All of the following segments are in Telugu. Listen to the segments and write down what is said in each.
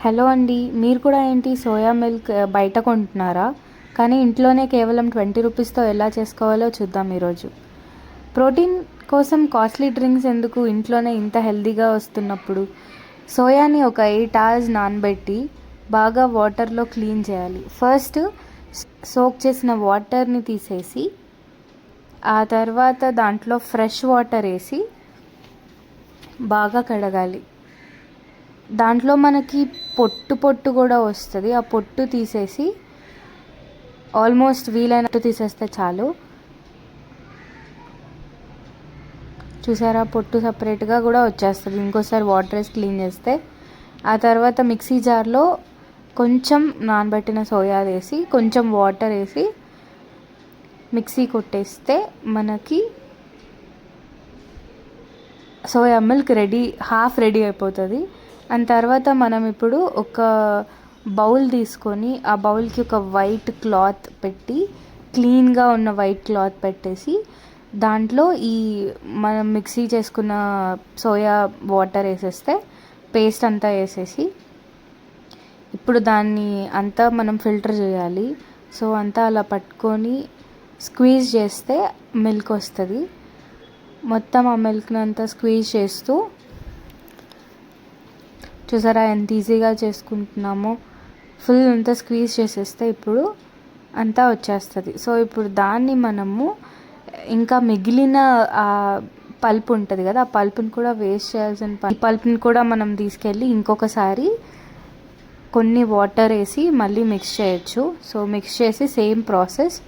హలో అండి, మీరు కూడా ఏంటి సోయా మిల్క్ బయట కొంటున్నారా? కానీ ఇంట్లోనే కేవలం 20 రూపీస్తో ఎలా చేసుకోవాలో చూద్దాం ఈరోజు. ప్రోటీన్ కోసం కాస్ట్లీ డ్రింక్స్ ఎందుకు, ఇంట్లోనే ఇంత హెల్తీగా వస్తున్నప్పుడు? సోయాని ఒక 8 hours నానబెట్టి బాగా వాటర్లో క్లీన్ చేయాలి. ఫస్ట్ సోక్ చేసిన వాటర్ని తీసేసి ఆ తర్వాత దాంట్లో ఫ్రెష్ వాటర్ వేసి బాగా కడగాలి. దాంట్లో మనకి పొట్టు కూడా వస్తుంది. ఆ పొట్టు తీసేసి ఆల్మోస్ట్ వీలైనట్టు తీసేస్తే చాలు. చూసారా, పొట్టు సపరేట్గా కూడా వచ్చేస్తుంది. ఇంకోసారి వాటర్ వేసి క్లీన్ చేస్తే ఆ తర్వాత మిక్సీ జార్లో కొంచెం నానబెట్టిన సోయా వేసి కొంచెం వాటర్ వేసి మిక్సీ కొట్టేస్తే మనకి సోయా మిల్క్ హాఫ్ రెడీ అయిపోతుంది. అండ్ తర్వాత మనం ఇప్పుడు ఒక బౌల్ తీసుకొని ఆ బౌల్కి ఒక వైట్ క్లాత్ పెట్టి, క్లీన్గా ఉన్న వైట్ క్లాత్ పెట్టేసి దాంట్లో ఈ మనం మిక్సీ చేసుకున్న సోయా వాటర్ వేసేస్తే పేస్ట్ అంతా వేసేసి ఇప్పుడు దాన్ని అంతా మనం ఫిల్టర్ చేయాలి. సో అంతా అలా పట్టుకొని స్క్వీజ్ చేస్తే మిల్క్ వస్తుంది. మొత్తం ఆ మిల్క్ని అంతా స్క్వీజ్ చేస్తూ చూసారా ఎంత ఈజీగా చేసుకుంటున్నామో. ఫుల్ అంతా స్క్వీజ్ చేసేస్తే ఇప్పుడు అంతా వచ్చేస్తుంది. సో ఇప్పుడు దాన్ని మనము ఇంకా మిగిలిన పల్ప్ ఉంటుంది కదా, ఆ పల్ప్ని కూడా వేస్ట్ చేయాల్సిన పల్ప్ని కూడా మనం తీసుకెళ్ళి ఇంకొకసారి కొన్ని వాటర్ వేసి మళ్ళీ మిక్స్ చేయొచ్చు. సో మిక్స్ చేసి సేమ్ ప్రాసెస్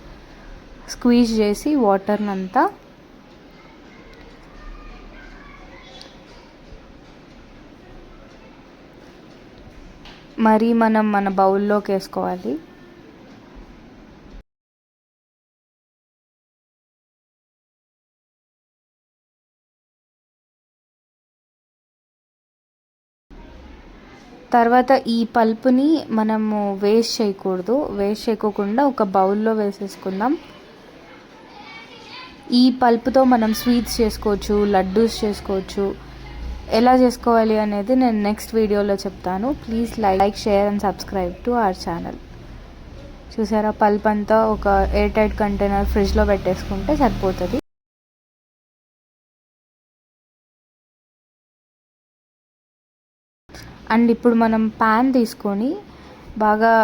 స్క్వీజ్ చేసి వాటర్ని అంతా మరి మనం మన బౌల్లోకి వేసుకోవాలి. తర్వాత ఈ పల్పుని మనము వేస్ట్ చేయకోకుండా ఒక బౌల్లో వేసేసుకుందాం. ఈ పల్పుతో మనం స్వీట్స్ చేసుకోవచ్చు, లడ్డూస్ చేసుకోవచ్చు. ఎలా చేసుకోవాలి అనేది నేను నెక్స్ట్ వీడియోలో చెప్తాను. Please like, share and subscribe to our channel. చూసారా, పల్ప్ అంతా ఒక ఎయిర్ టైట్ కంటైనర్ ఫ్రిడ్జ్లో పెట్టేసుకుంటే సరిపోతుంది. అండ్ ఇప్పుడు మనం ప్యాన్ తీసుకొని బాగా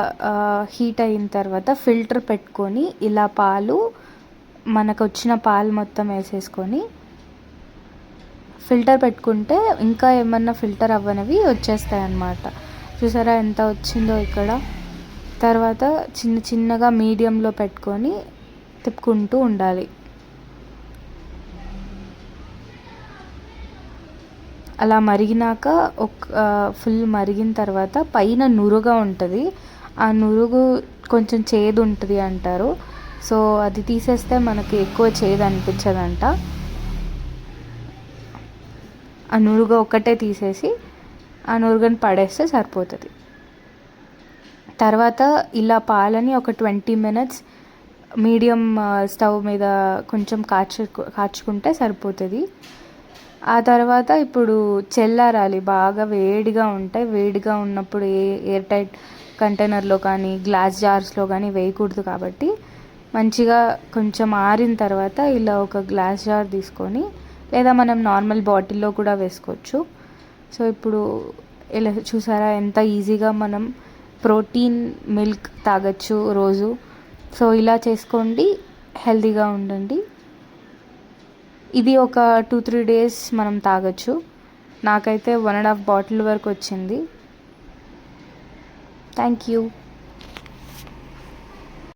హీట్ అయిన తర్వాత ఫిల్టర్ పెట్టుకొని ఇలా మనకు వచ్చిన పాలు మొత్తం వేసేసుకొని ఫిల్టర్ పెట్టుకుంటే ఇంకా ఏమన్నా ఫిల్టర్ అవ్వనివి వచ్చేస్తాయి అన్నమాట. చూసారా ఎంత వచ్చిందో ఇక్కడ. తర్వాత చిన్నగా మీడియంలో పెట్టుకొని తిప్పుకుంటూ ఉండాలి. అలా మరిగినాక ఫుల్ మరిగిన తర్వాత పైన నురుగా ఉంటుంది. ఆ నురుగు కొంచెం చేదు ఉంటుంది అంటారు. సో అది తీసేస్తే మనకి ఎక్కువ చేదు అనిపించదంట. ఆ నురుగ ఒక్కటే తీసేసి ఆ నురుగని పడేస్తే సరిపోతుంది. తర్వాత ఇలా పాలని ఒక 20 minutes మీడియం స్టవ్ మీద కొంచెం కాచుకుంటే సరిపోతుంది. ఆ తర్వాత ఇప్పుడు చల్లారాలి, బాగా వేడిగా ఉంటాయి. వేడిగా ఉన్నప్పుడు ఎయిర్ టైట్ కంటైనర్లో కానీ గ్లాస్ జార్స్లో కానీ వేయకూడదు. కాబట్టి మంచిగా కొంచెం ఆరిన తర్వాత ఇలా ఒక గ్లాస్ జార్ తీసుకొని, లేదా మనం నార్మల్ బాటిల్లో కూడా వేసుకోవచ్చు. సో ఇప్పుడు ఇలా చూసారా ఎంత ఈజీగా మనం ప్రోటీన్ మిల్క్ తాగొచ్చు రోజు. సో ఇలా చేసుకోండి, హెల్తీగా ఉండండి. ఇది ఒక 2-3 days మనం తాగొచ్చు. నాకైతే 1.5 bottle వరకు వచ్చింది. Thank you.